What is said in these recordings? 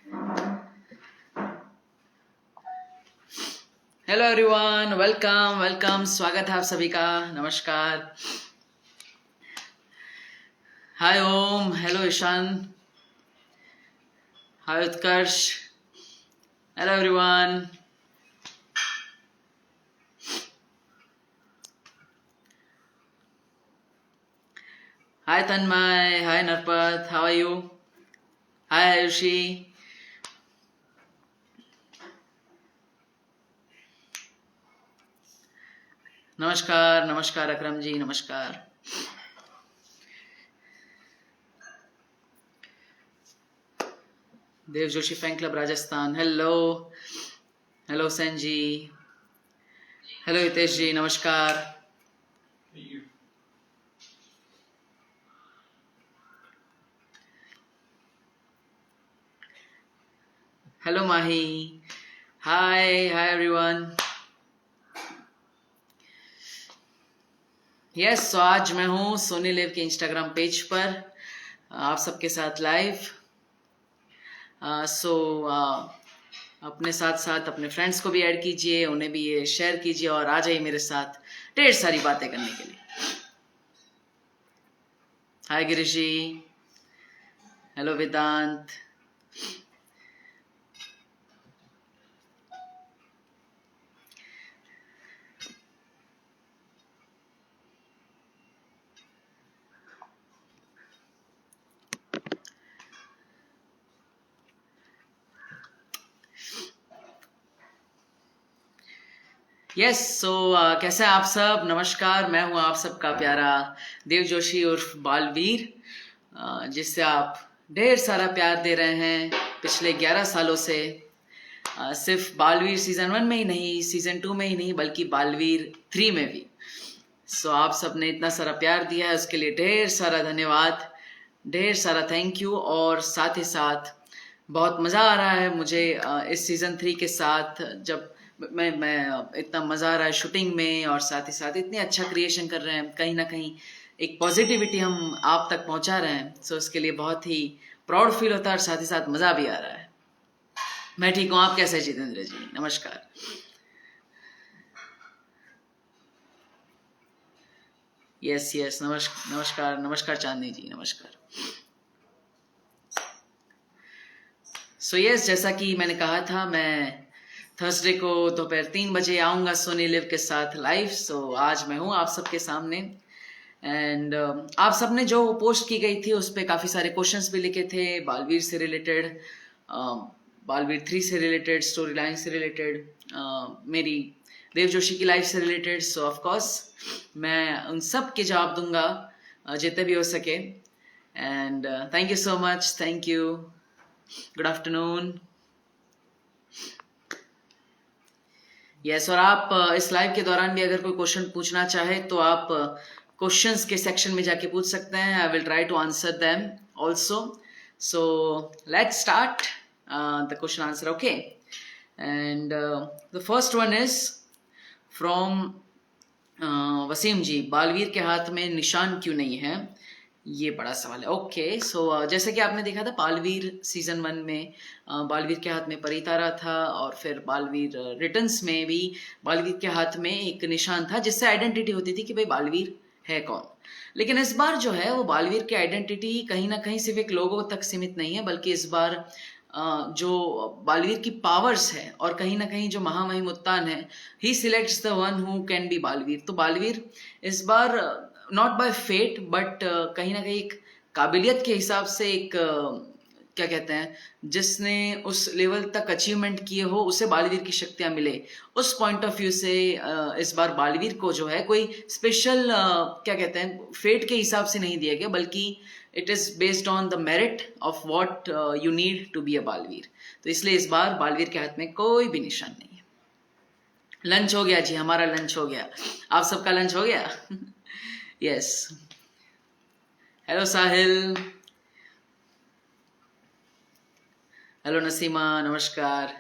Hello everyone, welcome welcome, स्वागत है आप सभी का। नमस्कार। Hi Om, hello Ishaan, hi Utkarsh, hello everyone. Hi Tanmay, hi Narpat, how are you? Hi Aayushi. नमस्कार नमस्कार अकरम जी, नमस्कार। Dev Joshi fan club Rajasthan, hello hello Sen ji, hello Hitesh ji, नमस्कार। Hello Mahi, hi hi everyone. Yes, तो आज मैं हूँ सोनी लिव के इंस्टाग्राम पेज पर आप सबके साथ लाइव। सो अपने साथ साथ अपने फ्रेंड्स को भी ऐड कीजिए, उन्हें भी ये शेयर कीजिए और आ जाइए मेरे साथ ढेर सारी बातें करने के लिए। हाय गिरीश जी, हेलो वेदांत। यस, सो कैसे हैं आप सब? नमस्कार, मैं हूं आप सबका प्यारा देव जोशी उर्फ बालवीर, जिससे आप ढेर सारा प्यार दे रहे हैं पिछले 11 सालों से। सिर्फ बालवीर सीजन 1 में ही नहीं, सीजन 2 में ही नहीं, बल्कि बालवीर 3 में भी। सो आप सबने इतना सारा प्यार दिया है, उसके लिए ढेर सारा धन्यवाद, ढेर सारा थैंक यू। और साथ ही साथ बहुत मज़ा आ रहा है मुझे इस सीज़न 3 के साथ, जब मैं इतना मज़ा आ रहा है शूटिंग में, और साथ ही साथ इतने अच्छा क्रिएशन कर रहे हैं, कहीं ना कहीं एक पॉजिटिविटी हम आप तक पहुंचा रहे हैं। सो इसके लिए बहुत ही प्राउड फील होता है और साथ ही साथ मज़ा भी आ रहा है। मैं ठीक हूँ, आप कैसे हैं जितेंद्र जी? नमस्कार। यस यस, नमस्कार नमस्कार चांदनी जी, नमस्कार। सो यस, जैसा कि मैंने कहा था, मैं थर्सडे को दोपहर 3 बजे आऊँगा सोनी लिव के साथ लाइव। सो आज मैं हूँ आप सबके सामने। एंड आप सबने जो पोस्ट की गई थी उस पर काफ़ी सारे क्वेश्चंस भी लिखे थे, बालवीर से रिलेटेड, बालवीर 3 से रिलेटेड, स्टोरी लाइन से रिलेटेड, मेरी देव जोशी की लाइफ से रिलेटेड। सो ऑफ कोर्स मैं उन सब के जवाब दूंगा जितने भी हो सके। And thank you so much, thank you, good afternoon. Yes, और आप इस लाइव के दौरान भी अगर कोई क्वेश्चन पूछना चाहे तो आप क्वेश्चंस के सेक्शन में जाके पूछ सकते हैं। I will try to answer them also. So let's start the question answer, okay? And the first one is from Waseem ji, Baalveer के हाथ में निशान क्यों नहीं है? ये बड़ा सवाल है। ओके, सो जैसे कि आपने देखा था बालवीर सीजन 1 में बालवीर के हाथ में परितारा था, और फिर बालवीर रिटर्न्स में भी बालवीर के हाथ में एक निशान था जिससे आइडेंटिटी होती थी कि भाई बालवीर है कौन। लेकिन इस बार जो है वो बालवीर की आइडेंटिटी कहीं ना कहीं सिर्फ एक लोगों तक सीमित नहीं है, बल्कि इस बार जो बालवीर की पावर्स है, और कहीं ना कहीं जो महामहिम उत्तान है, he selects the one who can be Baalveer. तो बालवीर इस बार नॉट बाय फेट बट कहीं ना कहीं एक काबिलियत के हिसाब से, एक क्या कहते हैं, जिसने उस लेवल तक अचीवमेंट किए हो उसे बालवीर की शक्तियां मिले, उस पॉइंट ऑफ व्यू से इस बार बालवीर को जो है कोई स्पेशल क्या कहते हैं फेट के हिसाब से नहीं दिया गया, बल्कि it is based on the merit of what you need to be a Baalveer. तो इसलिए इस बार बालवीर के हाथ में कोई भी निशान नहीं है। लंच हो गया जी, हमारा लंच हो गया। आप सबका लंच हो गया? Yes. Hello Sahil, hello Naseema, नमस्कार।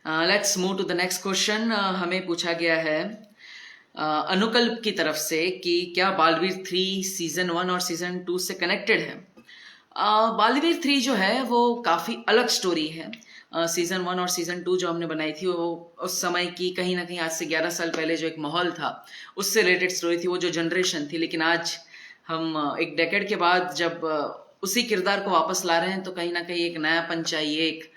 Let's move to the next question. हमें पूछा गया है अनुकल्प की तरफ से कि क्या बालवीर 3 सीजन 1 और सीजन 2 से कनेक्टेड है। बालवीर 3 जो है वो काफ़ी अलग स्टोरी है। सीजन 1 और सीजन 2 जो हमने बनाई थी वो उस समय की कहीं ना कहीं आज से 11 साल पहले जो एक माहौल था उससे रिलेटेड स्टोरी थी, वो जो जनरेशन थी। लेकिन आज हम एक डेकेड के बाद जब उसी किरदार को वापस ला रहे हैं तो कहीं ना कहीं एक नयापन चाहिए, एक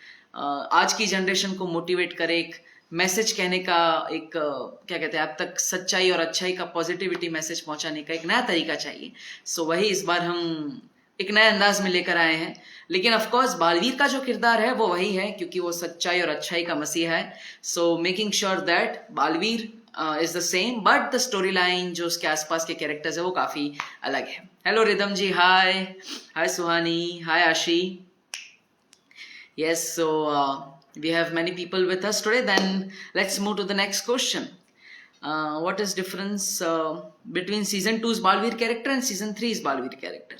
आज की जनरेशन को मोटिवेट करे, एक मैसेज कहने का, एक क्या कहते हैं आप तक सच्चाई और अच्छाई का पॉजिटिविटी मैसेज पहुंचाने का एक नया तरीका चाहिए। सो वही इस बार हम एक नए अंदाज में लेकर आए हैं। लेकिन ऑफ कोर्स बालवीर का जो किरदार है वो वही है, क्योंकि वो सच्चाई और अच्छाई का मसीहा है। So making sure that Baalveer is the same, but the story line जो उसके आसपास के कैरेक्टर्स है वो काफी अलग है। हेलो रिदम जी, हाय हाय सुहानी, हाय आशी। Yes, so we have many people with us today. Then let's move to the next question. What is difference between season 2's Balveer character and season 3's Balveer character?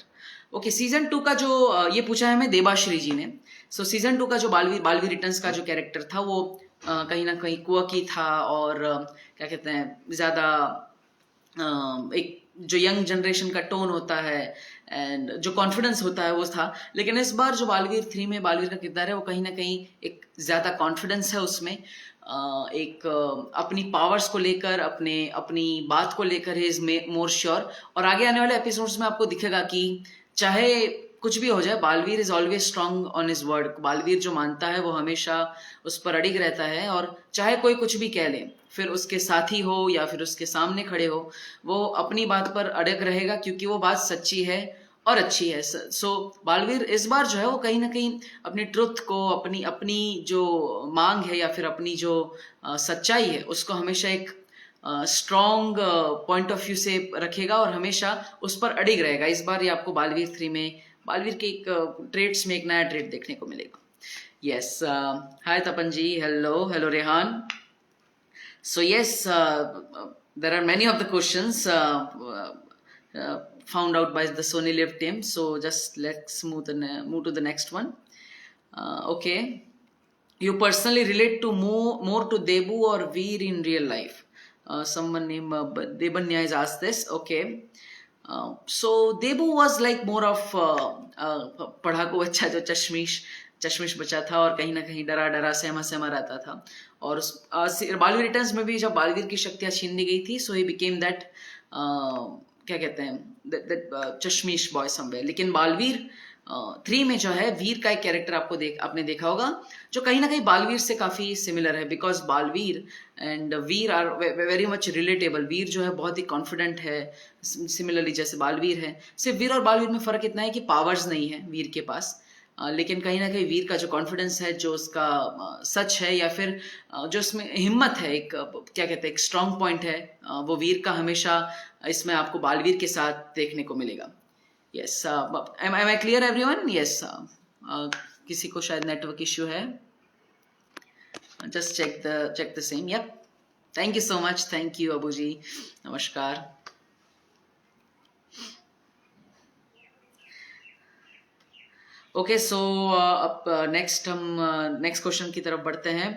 Okay, season 2 का जो ये पूछा है हमें देबाश्री जी ने। So season 2 का जो Baalveer returns का जो कैरेक्टर था वो कहीं ना कहीं कुवकी था और क्या कहते हैं ज्यादा एक जो यंग जनरेशन का टोन होता है एंड जो कॉन्फिडेंस होता है वो था। लेकिन इस बार जो बालवीर 3 में बालवीर का किरदार है वो कहीं ना कहीं एक ज्यादा कॉन्फिडेंस है उसमें, एक अपनी पावर्स को लेकर, अपनी बात को लेकर इज मोर श्योर। और आगे आने वाले एपिसोड्स में आपको दिखेगा कि चाहे कुछ भी हो जाए, Baalveer is always strong on his word. Baalveer जो मानता है वो हमेशा उस पर अडिग रहता है, और चाहे कोई कुछ भी कह ले, फिर उसके साथी हो या फिर उसके सामने खड़े हो, वो अपनी बात पर अड़ग रहेगा क्योंकि वो बात सच्ची है और अच्छी है। सो बालवीर इस बार जो है वो कहीं ना कहीं अपनी ट्रुथ को, अपनी जो मांग है या फिर अपनी जो सच्चाई है उसको हमेशा एक स्ट्रॉन्ग पॉइंट ऑफ व्यू से रखेगा और हमेशा उस पर अडिग रहेगा। इस बार ये आपको बालवीर 3 में बालवीर के एक ट्रेड्स में एक नया ट्रेड देखने को मिलेगा। Yes, hi Tapan ji, hello Rehan. So yes, there are many of the questions found out by the Sony Live team. So just let's move to the next one. Okay, you personally relate to more to Debu or Veer in real life? Someone named Debanya has asked this. Okay, so Debu was like more of पढ़ाकू बच्चा जो चश्मिश बचा था और कहीं ना कहीं डरा सहमा रहता था। और बालवीर रिटर्न्स में भी जब बालवीर की शक्तियां छीन ली गई थी, सो ही बिकेम दैट क्या कहते हैं चश्मिश बॉय समवेयर। लेकिन बालवीर 3 में जो है वीर का एक कैरेक्टर आपने देखा होगा जो कहीं ना कहीं बालवीर से काफी सिमिलर है, because Baalveer and Veer are very much relatable. Veer जो है बहुत ही कॉन्फिडेंट है, सिमिलरली जैसे बालवीर है। सिर्फ वीर और बालवीर में फर्क इतना है कि पावर्स नहीं है वीर के पास, लेकिन कहीं ना कहीं वीर का जो कॉन्फिडेंस है, जो उसका सच है या फिर जो उसमें हिम्मत है, एक क्या कहते हैं एक स्ट्रॉन्ग पॉइंट है, वो वीर का हमेशा इसमें आपको बालवीर के साथ देखने को मिलेगा। Yes, am I clear everyone? Yes, किसी को शायद नेटवर्क इश्यू है, just check the same. Yup, thank you so much, thank you Abu ji, नमस्कार। ओके, सो अब नेक्स्ट क्वेश्चन की तरफ बढ़ते हैं।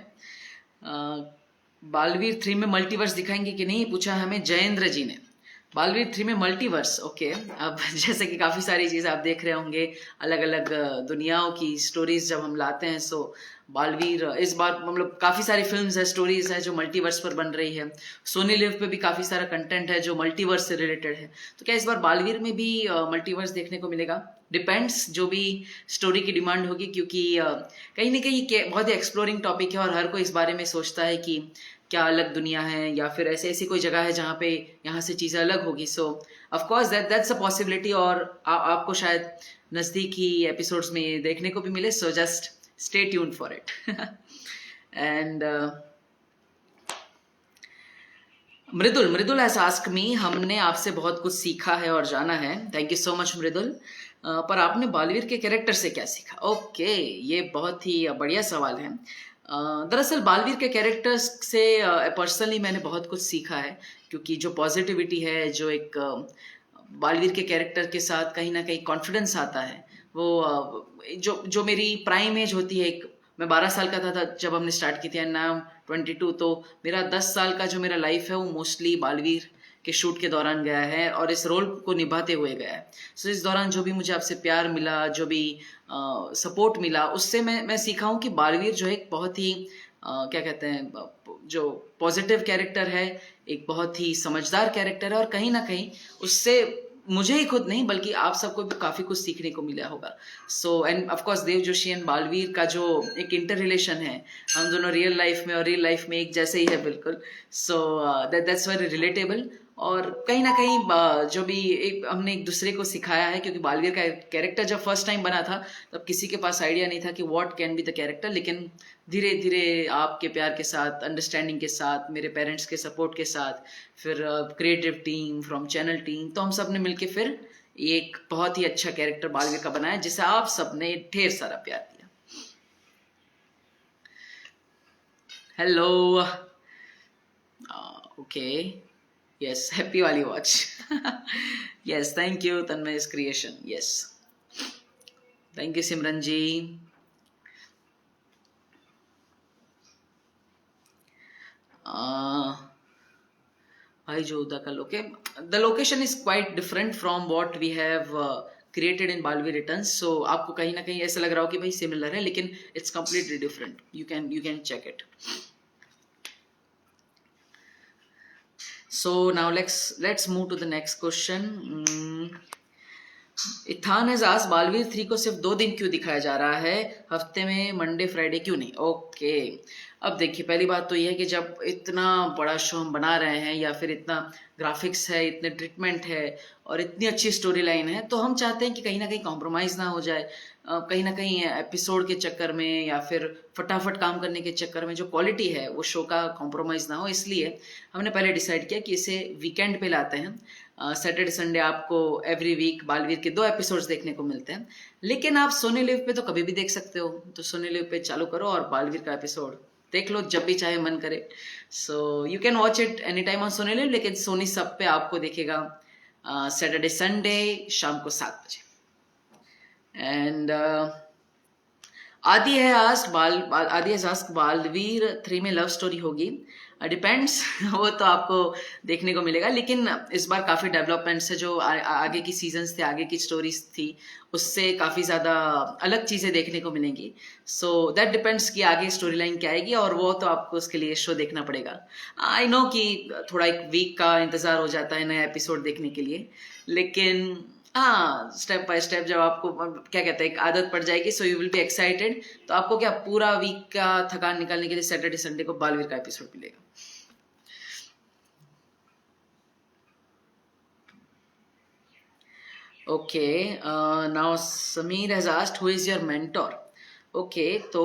बालवीर 3 में मल्टीवर्स दिखाएंगे कि नहीं, पूछा हमें जयेंद्र जी ने। बालवीर 3 में मल्टीवर्स, ओके। अब जैसे कि काफ़ी सारी चीज़ आप देख रहे होंगे, अलग अलग दुनियाओं की स्टोरीज जब हम लाते हैं, सो बालवीर इस बार मतलब काफ़ी सारी फिल्म्स है, स्टोरीज है जो मल्टीवर्स पर बन रही है। सोनी लिव पे भी काफ़ी सारा कंटेंट है जो मल्टीवर्स से रिलेटेड है। तो क्या इस बार बालवीर में भी मल्टीवर्स देखने को मिलेगा? डिपेंड्स, जो भी स्टोरी की डिमांड होगी, क्योंकि कहीं ना कहीं बहुत ही एक्सप्लोरिंग टॉपिक है और हर कोई इस बारे में सोचता है कि क्या अलग दुनिया है या फिर ऐसी कोई जगह है जहाँ पे यहाँ से चीज़ें अलग होगी। सो of course that's a possibility, और आपको शायद नज़दीकी एपिसोड्स में देखने को भी मिले। So just stay tuned for it. And Mridul has asked me, हमने आपसे बहुत कुछ सीखा है और जाना है। थैंक यू सो मच मृदुल। पर आपने बालवीर के कैरेक्टर से क्या सीखा? ओके, ये बहुत ही बढ़िया सवाल है। दरअसल बालवीर के कैरेक्टर्स से पर्सनली मैंने बहुत कुछ सीखा है, क्योंकि जो पॉजिटिविटी है, जो एक बालवीर के कैरेक्टर के साथ कहीं ना कहीं कॉन्फिडेंस आता है, वो जो मेरी प्राइम एज होती है, एक मैं 12 साल का था जब हमने स्टार्ट की थी एंड नाउ 22, तो मेरा 10 साल का जो मेरा लाइफ है वो मोस्टली बालवीर के शूट के दौरान गया है और इस रोल को निभाते हुए गया है। सो इस दौरान जो भी मुझे आपसे प्यार मिला, जो भी सपोर्ट मिला, उससे मैं सीखा हूँ कि बालवीर जो है एक बहुत ही क्या कहते हैं, जो पॉजिटिव कैरेक्टर है, एक बहुत ही समझदार कैरेक्टर है और कहीं ना कहीं उससे मुझे ही खुद नहीं बल्कि आप सबको भी काफी कुछ सीखने को मिला होगा। So end of course Dev Joshi and Baalveer का जो एक इंटर रिलेशन है, हम दोनों रियल लाइफ में और रियल लाइफ में एक जैसे ही है बिल्कुल। So that's very relatable. और कहीं ना कहीं जो भी हमने एक दूसरे को सिखाया है, क्योंकि बालवीर का कैरेक्टर जब फर्स्ट टाइम बना था तब किसी के पास आइडिया नहीं था कि what can be the character, लेकिन धीरे धीरे आपके प्यार के साथ, अंडरस्टैंडिंग के साथ, मेरे पेरेंट्स के सपोर्ट के साथ, फिर creative team from channel team, तो हम सब ने मिलकर फिर एक बहुत ही अच्छा कैरेक्टर बालवीर का बनाया जिसे आप सबने ढेर सारा प्यार दिया। हेलो, ओके, यस, हैप्पी वाली watch. Yes, thank you Tanmay creation, yes, thank you Simran ji. भाई जोधा का the location is quite different from what we have created in Baalveer returns. So आपको कहीं ना कहीं ऐसा लग रहा हो कि भाई सिमिलर है, लेकिन it's completely different. You can check it. So now let's move to the next question. Ethan has asked Baalveer 3 को सिर्फ 2 दिन क्यों दिखाया जा रहा है, हफ्ते में मंडे फ्राइडे क्यों नहीं? ओके, अब देखिए, पहली बात तो यह है कि जब इतना बड़ा शो हम बना रहे हैं या फिर इतना ग्राफिक्स है, इतने ट्रीटमेंट है और इतनी अच्छी स्टोरी लाइन है, तो हम चाहते हैं कि कहीं ना कहीं कॉम्प्रोमाइज़ ना हो जाए। कहीं ना कहीं एपिसोड के चक्कर में या फिर फटाफट काम करने के चक्कर में जो क्वालिटी है वो शो का कॉम्प्रोमाइज़ ना हो, इसलिए हमने पहले डिसाइड किया कि इसे वीकेंड पे लाते हैं। सैटरडे संडे आपको एवरी वीक बालवीर के 2 एपिसोड्स देखने को मिलते हैं, लेकिन आप सोनी लिव पे तो कभी भी देख सकते हो। तो सोनी लिव पे चालू करो और बालवीर का एपिसोड देख लो जब भी चाहे मन करे। So you can watch it any time on Sony live, लेकिन सोनी सब पे आपको देखेगा सैटरडे संडे शाम को 7 बजे। एंड आदि है आस्क्ड बालवीर 3 में लव स्टोरी होगी? डिपेंड्स। वो तो आपको देखने को मिलेगा, लेकिन इस बार काफ़ी डेवलपमेंट्स है। जो आगे की सीजन्स थे, आगे की स्टोरीज थी, उससे काफ़ी ज़्यादा अलग चीज़ें देखने को मिलेंगी। सो दैट डिपेंड्स कि आगे स्टोरी लाइन क्या आएगी, और वो तो आपको उसके लिए शो देखना पड़ेगा। आई नो कि थोड़ा एक वीक का इंतज़ार हो जाता है नया एपिसोड देखने के लिए, लेकिन हाँ, स्टेप बाय स्टेप जब आपको क्या कहते हैं एक आदत पड़ जाएगी, सो यू विल बी एक्साइटेड। तो आपको क्या पूरा वीक का थकान निकालने के लिए सैटरडे संडे को बालवीर का एपिसोड मिलेगा। Okay, now Sameer has asked who is your mentor? Okay, तो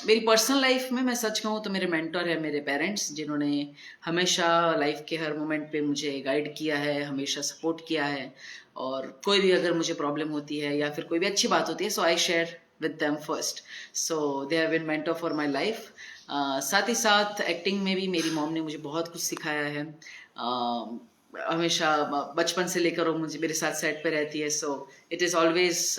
मेरी पर्सनल लाइफ में मैं सच कहूँ तो मेरे मेंटोर है मेरे पेरेंट्स, जिन्होंने हमेशा लाइफ के हर मोमेंट पे मुझे गाइड किया है, हमेशा सपोर्ट किया है। और कोई भी अगर मुझे प्रॉब्लम होती है या फिर कोई भी अच्छी बात होती है, so I share with them first. So they have been mentor for my life. साथ ही साथ एक्टिंग में भी मेरी मॉम ने मुझे बहुत कुछ सिखाया है। हमेशा बचपन से लेकर वो मुझे मेरे साथ सेट पे रहती है। So it is always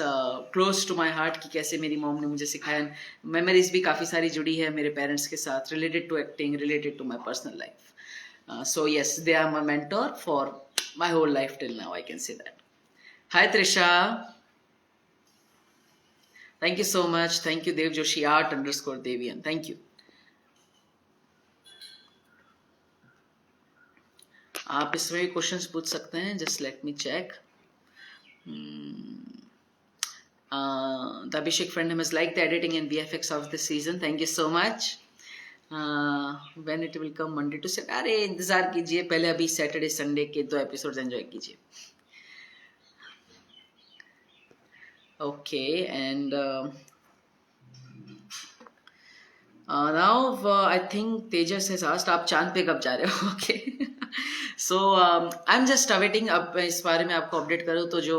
close to my heart कि कैसे मेरी मॉम ने मुझे सिखाया। मेमोरीज भी काफ़ी सारी जुड़ी है मेरे पेरेंट्स के साथ, related to acting, related to my personal life. So yes, they are my mentor for my whole life till now, I can say that. Hi Trisha, thank you so much. Thank you Dev Joshi art_devian, thank you. आप इसमें भी questions पूछ सकते हैं, just let me check. The Abhishek friend has liked the editing and VFX of this season, thank you so much. When it will come Monday to Saturday? अरे इंतजार कीजिए, पहले अभी सैटरडे संडे के 2 एपिसोड्स एंजॉय कीजिए। Okay, and now I think Tejas has asked आप चांद पे कब जा रहे हो? Okay, so I am just awaiting. अब इस बारे में आपको अपडेट करूँ तो जो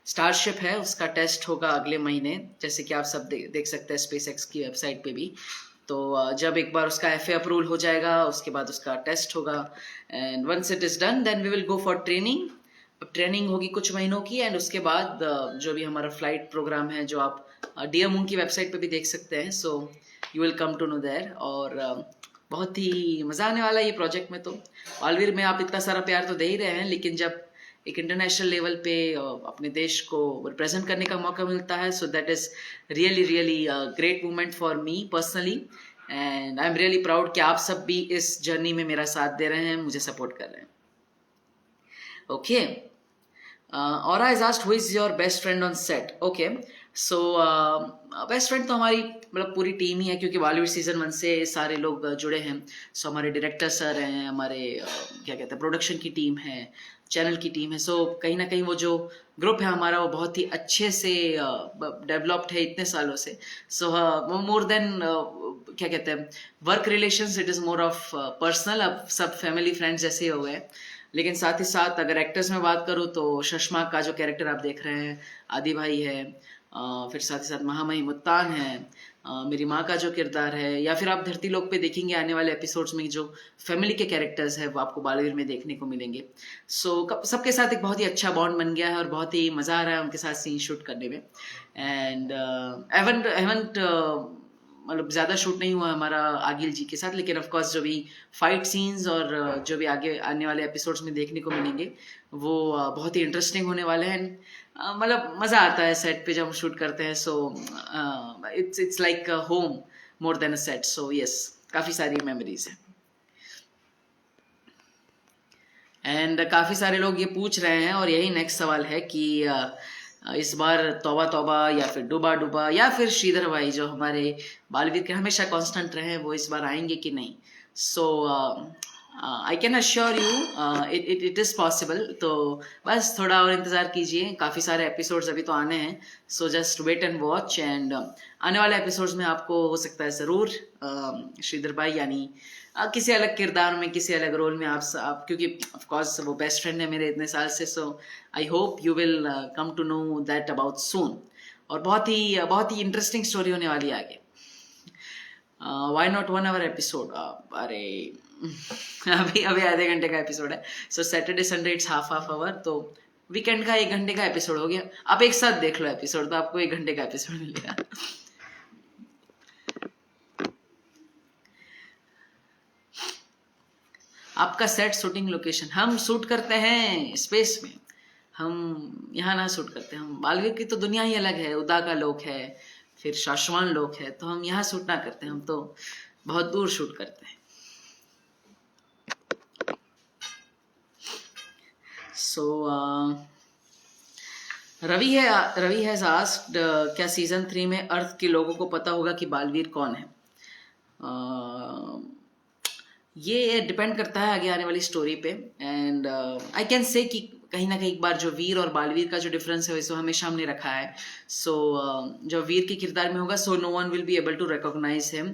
स्टारशिप है उसका टेस्ट होगा अगले महीने, जैसे कि आप सब देख सकते हैं SpaceX की वेबसाइट पे भी। तो जब एक बार उसका FAA अप्रूवल हो जाएगा, उसके बाद उसका टेस्ट होगा, and once it is done then we will go for training. अब ट्रेनिंग होगी कुछ महीनों की, एंड उसके बाद जो भी हमारा फ्लाइट प्रोग्राम है, जो आप डियर मून की वेबसाइट पे भी देख सकते हैं। So you will come to know there. और बहुत ही मज़ा आने वाला है ये प्रोजेक्ट में। तो बालवीर में आप इतना सारा प्यार तो दे ही रहे हैं, लेकिन जब एक इंटरनेशनल लेवल पे अपने देश को रिप्रेजेंट करने का मौका मिलता है, so that is really really great moment for me personally, and I am really proud कि आप सब भी इस जर्नी में मेरा साथ दे रहे हैं, मुझे सपोर्ट कर रहे हैं। Okay, Aura is asked who is your best friend on set. Okay, so best friend तो हमारी मतलब पूरी टीम ही है, क्योंकि बॉलीवुड सीजन 1 से सारे लोग जुड़े हैं। सो हमारे डायरेक्टर सर हैं, हमारे क्या कहते हैं प्रोडक्शन की टीम है, चैनल की टीम है। सो कहीं ना कहीं वो जो ग्रुप है हमारा वो बहुत ही अच्छे से डेवलप्ड है इतने सालों से। सो वो मोर देन क्या कहते हैं work relations, it is more of personal. अब सब फैमिली फ्रेंड्स जैसे ही हो गए। लेकिन साथ ही साथ अगर एक्टर्स में बात करूँ तो शशमाक का जो कैरेक्टर आप देख रहे हैं, आदि भाई है, फिर साथ ही साथ महामहिम मुत्तान है, मेरी माँ का जो किरदार है, या फिर आप धरती लोक पे देखेंगे आने वाले एपिसोड्स में जो फैमिली के कैरेक्टर्स है वो आपको बालवीर में देखने को मिलेंगे। सो सबके साथ एक बहुत ही अच्छा बॉन्ड बन गया है और बहुत ही मज़ा आ रहा है उनके साथ सीन शूट करने में। एंड हेवंट मतलब ज़्यादा शूट नहीं हुआ हमारा आगिल जी के साथ, लेकिन ऑफ कोर्स जो भी फाइट सीन्स और जो भी आगे आने वाले एपिसोड्स में देखने को मिलेंगे वो बहुत ही इंटरेस्टिंग होने वाले हैं। मतलब मज़ा आता है सेट पे जब हम शूट करते हैं। So it's like home more than a set. So yes, काफ़ी सारी मेमोरीज हैं। एंड काफ़ी सारे लोग ये पूछ रहे हैं और यही नेक्स्ट सवाल है कि इस बार तौबा तौबा या फिर डूबा डूबा या फिर श्रीधर भाई जो हमारे बालवीर के हमेशा कांस्टेंट रहे हैं वो इस बार आएंगे कि नहीं। So I can assure you it is possible. तो बस थोड़ा और इंतज़ार कीजिए, काफ़ी सारे एपिसोड्स अभी तो आने हैं। So just wait and watch, and आने वाले एपिसोड्स में आपको हो सकता है ज़रूर श्रीधर भाई यानी किसी अलग किरदार में, किसी अलग रोल में आप क्योंकि ऑफ कोर्स वो बेस्ट फ्रेंड है मेरे इतने साल से। So I hope you will come to know that about soon. और बहुत ही इंटरेस्टिंग स्टोरी होने वाली है आगे। Why not 1 hour episode? अरे अभी अभी आधे घंटे का एपिसोड है। So Saturday Sunday it's half hour, तो वीकेंड का 1 घंटे का एपिसोड हो गया। आप एक साथ देख लो एपिसोड तो आपको 1 घंटे का एपिसोड मिलेगा। आपका सेट शूटिंग लोकेशन? हम शूट करते हैं स्पेस में, हम यहाँ ना शूट करते हैं। हम बालवीर की तो दुनिया ही अलग है, उदा का लोक है, फिर शाश्वान लोक है, तो हम यहाँ शूट ना करते हैं, हम तो बहुत दूर शूट करते हैं। सो रवि हैज आस्क्ड क्या सीजन 3 में अर्थ के लोगों को पता होगा कि बालवीर कौन है? ये डिपेंड करता है आगे आने वाली स्टोरी पे। एंड आई कैन से कि कहीं ना कहीं एक बार जो वीर और बालवीर का जो डिफरेंस है वो हमेशा हमने रखा है। सो जो वीर के किरदार में होगा so no one will be able to recognise him,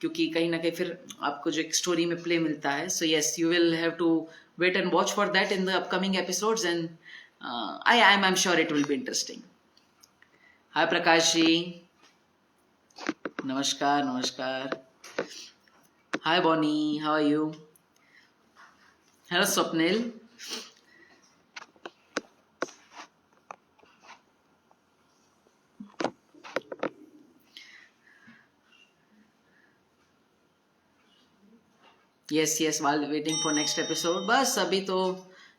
क्योंकि कहीं ना कहीं फिर आपको जो एक स्टोरी में प्ले मिलता है। So yes, you will have to wait and watch for that in the upcoming episodes, and I am sure it will be interesting. Hi Prakash ji, नमस्कार नमस्कार। Hi Bonnie, how are you? Hello Swapnil. Yes, while waiting for next episode. बस अभी तो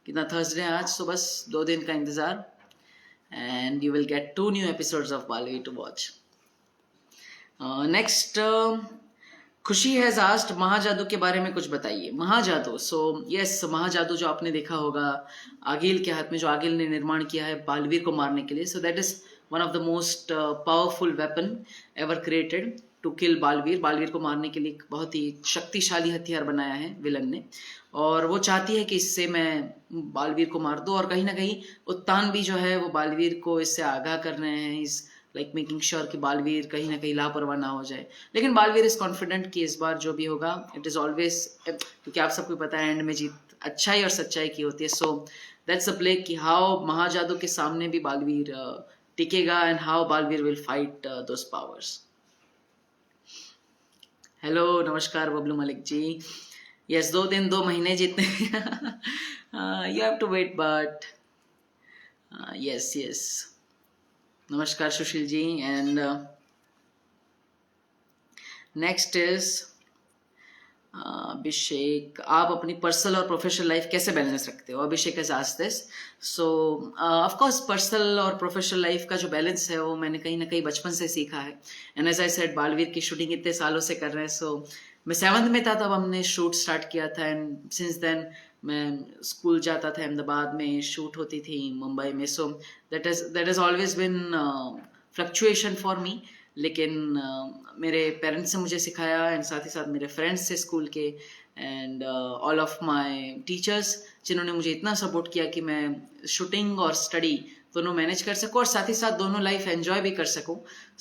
कितना Thursday है आज, तो बस 2 दिन का इंतजार, and you will get 2 new episodes of Balvi to watch. Next, खुशी हैज आस्क्ड महाजादू के बारे में कुछ बताइए। महाजादू, सो यस, महाजादू जो आपने देखा होगा आगिल के हाथ में, जो आगिल ने निर्माण किया है बालवीर को मारने के लिए। So that is one of the most powerful weapon ever created to kill Baalveer. Baalveer को मारने के लिए एक बहुत ही शक्तिशाली हथियार बनाया है विलन ने, और वो चाहती है कि इससे मैं बालवीर को मार दूं। और कहीं ना कहीं उत्तान भी जो है वो बालवीर को इससे आगाह कर रहे हैं, इस लाइक मेकिंग श्योर कि बालवीर कहीं ना कहीं लापरवाह ना हो जाए। लेकिन बालवीर इज कॉन्फिडेंट कि इस बार जो भी होगा इट इज ऑलवेज, क्योंकि आप सबको पता है एंड में जीत अच्छाई और सच्चाई की होती है। सो दैट्स अ प्ले कि हाउ महाजादू के सामने भी बालवीर टिकेगा and how Baalveer will fight those powers. Hello नमस्कार बबलू मलिक जी। यस, 2 दिन 2 महीने जितने you have to wait, but yes. नमस्कार Sushil ji. And next is Abhishek, आप अपनी पर्सनल और प्रोफेशनल लाइफ कैसे बैलेंस रखते हो? अभिषेक has asked this. So of course personal और प्रोफेशनल लाइफ का जो बैलेंस है वो मैंने कहीं ना कहीं बचपन से सीखा है. And as I said, Baalveer की शूटिंग इतने सालों से कर रहे हैं. सो मैं 7th में था तब हमने शूट स्टार्ट किया था. एंड सिंस देन मैं स्कूल जाता था अहमदाबाद में, शूट होती थी मुंबई में. सो that is always been fluctuation for me. लेकिन मेरे पेरेंट्स ने मुझे सिखाया, एंड साथ ही साथ मेरे फ्रेंड्स थे स्कूल के, and all of my teachers, जिन्होंने मुझे इतना सपोर्ट किया कि मैं शूटिंग और स्टडी दोनों मैनेज कर सकूं और साथ ही साथ दोनों लाइफ एंजॉय भी कर सकूं.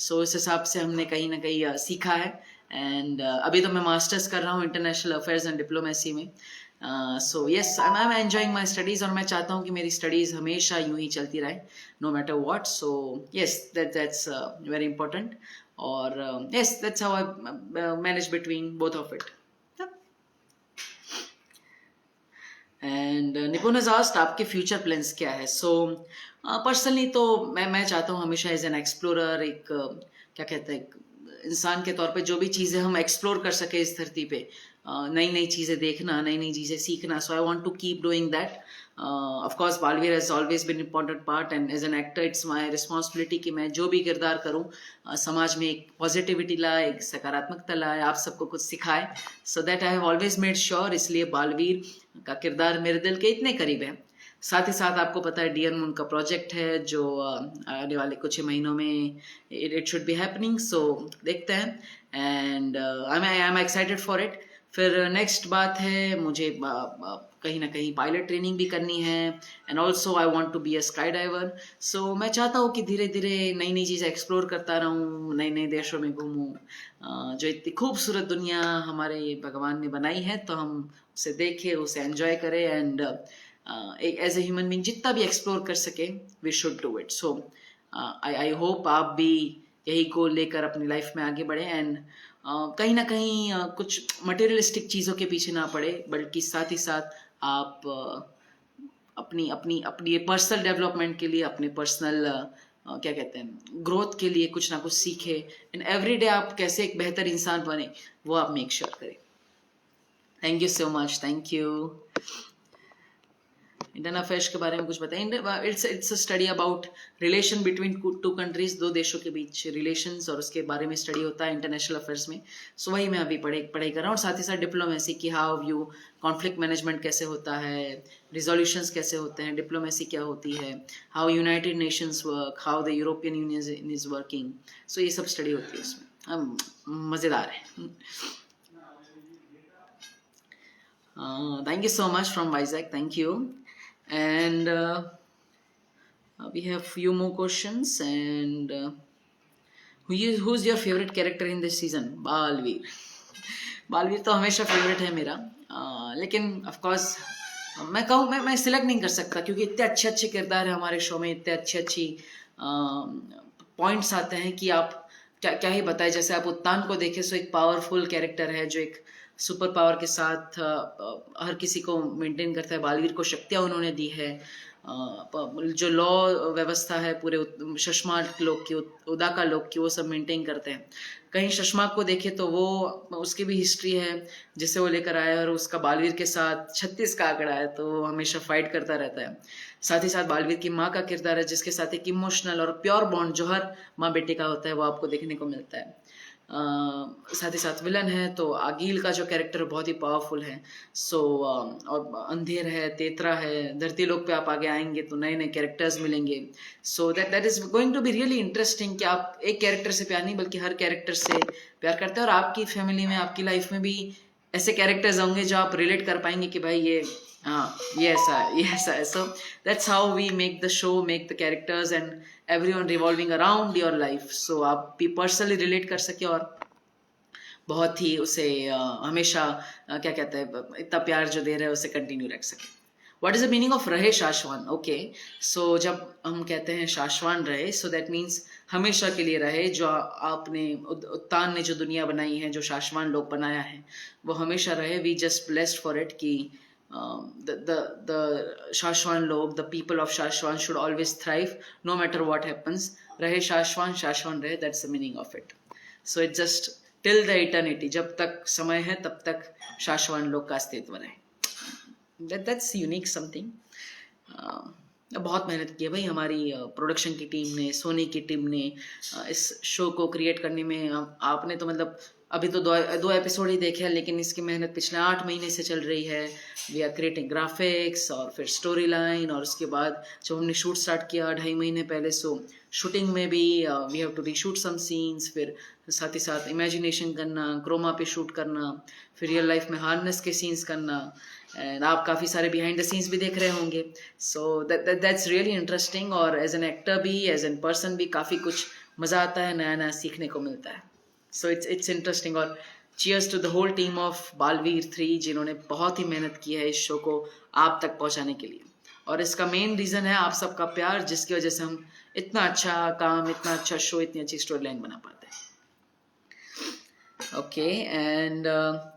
सो इस हिसाब से हमने कहीं ना कहीं सीखा है. एंड अभी तो मैं मास्टर्स कर रहा हूँ इंटरनेशनल अफेयर्स एंड डिप्लोमेसी में. So yes, I am enjoying my studies और मैं चाहता हूँ कि मेरी स्टडीज़ हमेशा यूं ही चलती रहे, no matter what. So yes, that's very important. और yes, that's how I manage between both of it. And Nipun has asked, आपके फ्यूचर प्लान्स क्या है? सो पर्सनली तो मैं चाहता हूँ हमेशा एज एन एक्सप्लोरर, एक क्या कहते हैं, इंसान के तौर पे जो भी चीज़ें हम एक्सप्लोर कर सके इस धरती पे, नई नई चीज़ें देखना, नई नई चीज़ें सीखना. So I want to keep doing that. Of course Baalveer has always been important part, and as an actor it's my responsibility कि मैं जो भी किरदार करूँ समाज में एक पॉजिटिविटी लाए, एक सकारात्मकता लाए, आप सबको कुछ सिखाए. So that I have always made sure. इसलिए बालवीर का किरदार मेरे दिल के इतने करीब है. साथ ही साथ आपको पता है डियर मून का प्रोजेक्ट है जो आने वाले कुछ ही महीनों में इट शुड बी हैपनिंग. सो देखते हैं. And I am excited for it. फिर नेक्स्ट बात है, मुझे कहीं ना कहीं पायलट ट्रेनिंग भी करनी है. And also I want to be a sky diver. So मैं चाहता हूँ कि धीरे धीरे नई नई चीज़ें एक्सप्लोर करता रहूँ, नए नए देशों में घूमूँ. जो इतनी खूबसूरत दुनिया हमारे भगवान ने बनाई है, तो हम उसे देखें, उसे एंजॉय करें. एंड एक एज ए ह्यूमन बीइंग जितना भी एक्सप्लोर कर सके, we should do it. So I hope आप भी यही गोल लेकर अपनी लाइफ में आगे बढ़े. एंड कहीं ना कहीं कुछ मटेरियलिस्टिक चीज़ों के पीछे ना पड़े, बल्कि साथ ही साथ आप अपनी अपनी अपनी पर्सनल डेवलपमेंट के लिए, अपने पर्सनल क्या कहते हैं, ग्रोथ के लिए कुछ ना कुछ सीखे. एंड एवरी डे आप कैसे एक बेहतर इंसान बने, वो आप मेक श्योर करें. Thank you so much. Thank you. Indian affairs के बारे में कुछ बताएं. It's a study about relation between two countries, दो देशों के बीच रिलेशंस, और उसके बारे में स्टडी होता है इंटरनेशनल अफेयर्स में. सो वही मैं अभी पढ़ाई कर रहा हूँ. और साथ ही साथ डिप्लोमेसी की, हाउ यू कॉन्फ्लिक्ट मैनेजमेंट कैसे होता है, रिजोल्यूशंस कैसे होते हैं, डिप्लोमेसी क्या होती है, how United Nations work, how the European Union is working. So ये सब स्टडी होती है उसमें. मज़ेदार है. Thank you so much from Vizag. Thank you. And we have few more questions. And who's your favorite character in this season? Balveer. Baalveer तो हमेशा favourite है मेरा. लेकिन ऑफ कोर्स मैं कहूँ, मैं सिलेक्ट नहीं कर सकता, क्योंकि इतने अच्छे अच्छे किरदार हैं हमारे शो में, इतने अच्छी अच्छी पॉइंट्स आते हैं कि आप क्या क्या ही बताएं. जैसे आप उत्तान को देखें, सो एक पावरफुल कैरेक्टर है जो एक सुपर पावर के साथ हर किसी को मेंटेन करता है. बालवीर को शक्तियाँ उन्होंने दी है. जो लॉ व्यवस्था है पूरे शशमाक लोग की, उदाका लोग की, वो सब मेंटेन करते हैं. कहीं शशमाक को देखे तो वो, उसकी भी हिस्ट्री है जिसे वो लेकर आया है, और उसका बालवीर के साथ 36 का आंकड़ा है, तो वो हमेशा फाइट करता रहता है. साथ ही साथ बालवीर की माँ का किरदार है, जिसके साथ एक इमोशनल और प्योर बॉन्ड जो हर माँ बेटे का होता है, वो आपको देखने को मिलता है. साथ ही साथ विलन है तो आगील का जो कैरेक्टर बहुत ही पावरफुल है. सो और अंधेर है, तेतरा है. धरती लोक पे आप आगे आएंगे तो नए नए कैरेक्टर्स मिलेंगे. So that is going to be really interesting कि आप एक कैरेक्टर से प्यार नहीं, बल्कि हर कैरेक्टर से प्यार करते हैं. और आपकी फैमिली में, आपकी लाइफ में भी ऐसे कैरेक्टर्स होंगे जो आप रिलेट कर पाएंगे कि भाई ये ऐसा है, ये ऐसा है. So that's how we make the show, make the characters and everyone revolving around your life. So आप भी पर्सनली रिलेट कर सके और बहुत ही उसे हमेशा क्या कहते हैं, इतना प्यार जो दे रहे हैं उसे कंटिन्यू रख सके. What is the meaning of रहे शाश्वान? ओके, सो जब हम कहते हैं शाश्वान रहे, सो दैट मीन्स हमेशा के लिए रहे. जो आपने उत्तान ने जो दुनिया बनाई है, जो शाश्वान लोक बनाया है, वो हमेशा रहे. We just blessed for it कि the Shashwan log, the people of Shashwan should always thrive no matter what happens. Rahe Shashwan, Shashwan rahe, that's the meaning of it. So it's just till the eternity, जब तक समय है तब तक शाश्वत लोक का अस्तित्व रहे। That's unique something. बहुत मेहनत की है भाई हमारी प्रोडक्शन की टीम ने, सोनी की टीम ने इस शो को क्रिएट करने में। आपने तो मतलब अभी तो दो एपिसोड ही देखे हैं, लेकिन इसकी मेहनत पिछले 8 महीने से चल रही है। वी आर क्रिएटिंग ग्राफिक्स और फिर स्टोरी लाइन, और उसके बाद जब हमने शूट स्टार्ट किया 2.5 महीने पहले, सो शूटिंग में भी we have to reshoot some scenes, फिर साथ ही साथ इमेजिनेशन करना, क्रोमा पे शूट करना, फिर रियल लाइफ में हार्नेस के सीन्स करना, एंड आप काफ़ी सारे बिहाइंड द सीन्स भी देख रहे होंगे। सो दैट्स रियली इंटरेस्टिंग, और एज एन एक्टर भी, एज एन पर्सन भी काफ़ी कुछ मज़ा आता है, नया नया सीखने को मिलता है। सो इट्स इंटरेस्टिंग, और cheers to the whole team of Baalveer 3 जिन्होंने बहुत ही मेहनत की है इस शो को आप तक पहुंचाने के लिए। और इसका मेन रीज़न है आप सबका प्यार, जिसकी वजह से हम इतना अच्छा काम, इतना अच्छा शो, इतनी अच्छी स्टोरी लाइन बना पाते हैं। Okay, and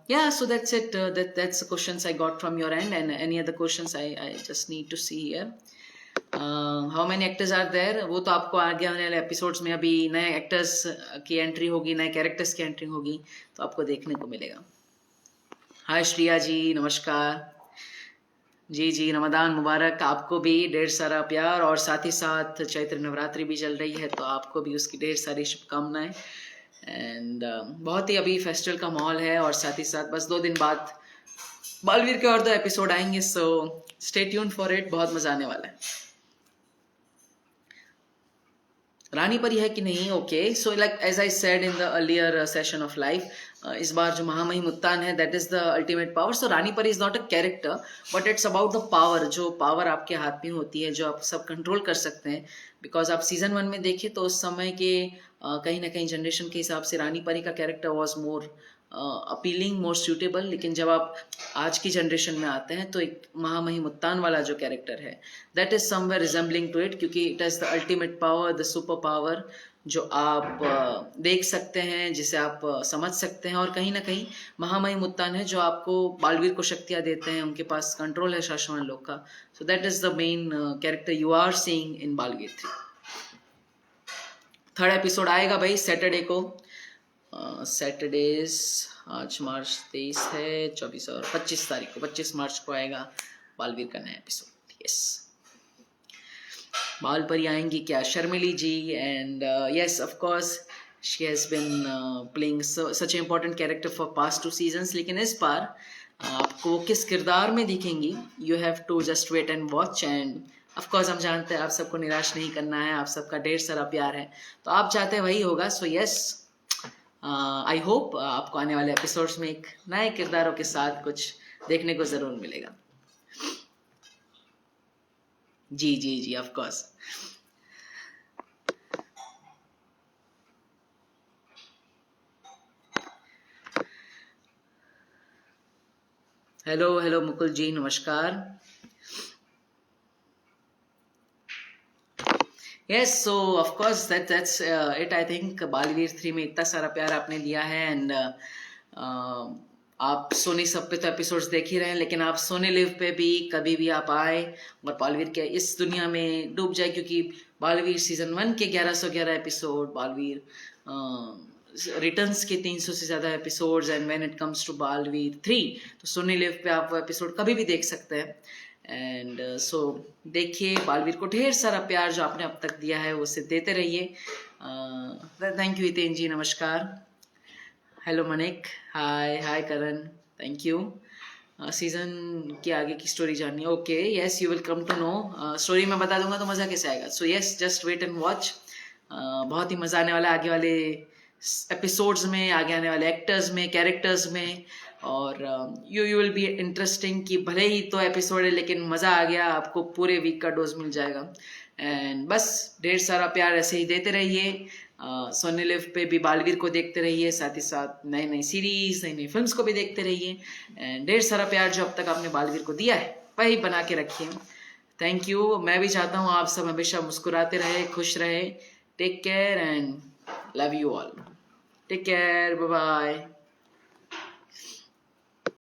yeah, so that's it. That's the questions I got from your end, and any other questions I just need to see here. How many actors are there? वो तो आपको आगे आने वाले episodes में अभी नए एक्टर्स की एंट्री होगी, नए कैरेक्टर्स की एंट्री होगी, तो आपको देखने को मिलेगा। हाय श्रिया जी, नमस्कार जी। जी रमदान मुबारक आपको भी, ढेर सारा प्यार, और साथ ही साथ चैत्र नवरात्रि भी चल रही है, तो आपको भी उसकी ढेर सारी शुभकामनाएं। एंड बहुत ही अभी फेस्टिवल का माहौल है, और साथ ही साथ बस 2 दिन बाद बालवीर के और 2 एपिसोड आएंगे, so stay tuned for it, बहुत मजा आने वाला है। रानी परी है कि नहीं? Okay, so like as I said in the earlier session of life, इस बार जो महामहिम उत्तान है, that is the ultimate power. So Rani Pari is not a character, but it's about the power, जो पावर आपके हाथ में होती है, जो आप सब कंट्रोल कर सकते हैं। बिकॉज आप सीजन 1 में देखें तो उस समय के कहीं ना कहीं जनरेशन के हिसाब से रानी परी का character was more appealing, more suitable, लेकिन जब आप आज की जनरेशन में आते हैं तो एक महामहिम उत्तान वाला जो कैरेक्टर है, that is somewhere resembling to it, क्योंकि it is the ultimate power, the super power, जो आप देख सकते हैं, जिसे आप समझ सकते हैं, और कहीं ना कहीं महामहिम उत्तान है जो आपको बालवीर को शक्तियाँ देते हैं, उनके पास कंट्रोल है शाश्वत लोक का। So that is the main character you are seeing in Baalveer 3। 3rd episode आएगा भाई सैटरडे को, सैटरडेज, आज मार्च 23 है, 24 और 25 तारीख को, 25 मार्च को आएगा बालवीर का नया एपिसोड। यस, बाल परी आएंगी क्या? Sharmili ji, and yes of course she has been playing such important character for past 2 seasons, लेकिन इस बार आपको किस किरदार में दिखेंगी, you have to just wait and watch. And of course हम जानते हैं आप सबको निराश नहीं करना है, आप सबका ढेर सारा प्यार है, तो आप चाहते हैं वही होगा। सो यस, आई होप आपको आने वाले एपिसोड्स में एक नए किरदारों के साथ कुछ देखने को जरूर मिलेगा। जी जी जी, of course. Hello hello Mukul ji, नमस्कार। Yes, so of course that's it. I think Baalveer 3 में इतना सारा प्यार आपने दिया है, एंड आप सोनी सब पे तो एपिसोड्स देख ही रहे हैं, लेकिन आप सोनी लिव पे भी कभी भी आप आए और बालवीर के इस दुनिया में डूब जाए, क्योंकि बालवीर सीजन 1 के 1111 एपिसोड, बालवीर रिटर्न्स के 300 से ज़्यादा episodes, and when it comes to Baalveer 3 तो सोनी लिव पे आप वो एपिसोड कभी भी देख सकते हैं। एंड सो देखिए, बालवीर को ढेर सारा प्यार जो आपने अब तक दिया है उसे देते रहिए। थैंक यू हितेन जी, नमस्कार। Hello Manik, hi hi Karan, thank you. Season की आगे की स्टोरी जाननी है? Okay, yes, you will come to know. Story में बता दूंगा तो मज़ा कैसे आएगा। So yes, just wait and watch. बहुत ही मज़ा आने वाला है आगे वाले एपिसोड्स में, आगे आने वाले एक्टर्स में, कैरेक्टर्स में, और यू विल बी इंटरेस्टिंग कि भले ही तो एपिसोड है लेकिन मज़ा आ गया, आपको पूरे वीक का डोज मिल जाएगा। एंड बस ढेर सारा प्यार ऐसे ही देते रहिए। सोनी लिव पे भी बालवीर को देखते रहिए, साथ ही साथ नई नई सीरीज, नई नई फिल्म्स को भी देखते रहिए, एंड ढेर सारा प्यार जो अब तक आपने बालवीर को दिया है वही बना के रखिए। Thank you. मैं भी चाहता हूँ आप सब हमेशा मुस्कुराते रहे, खुश रहे। Take care and love you all. Take care, bye bye.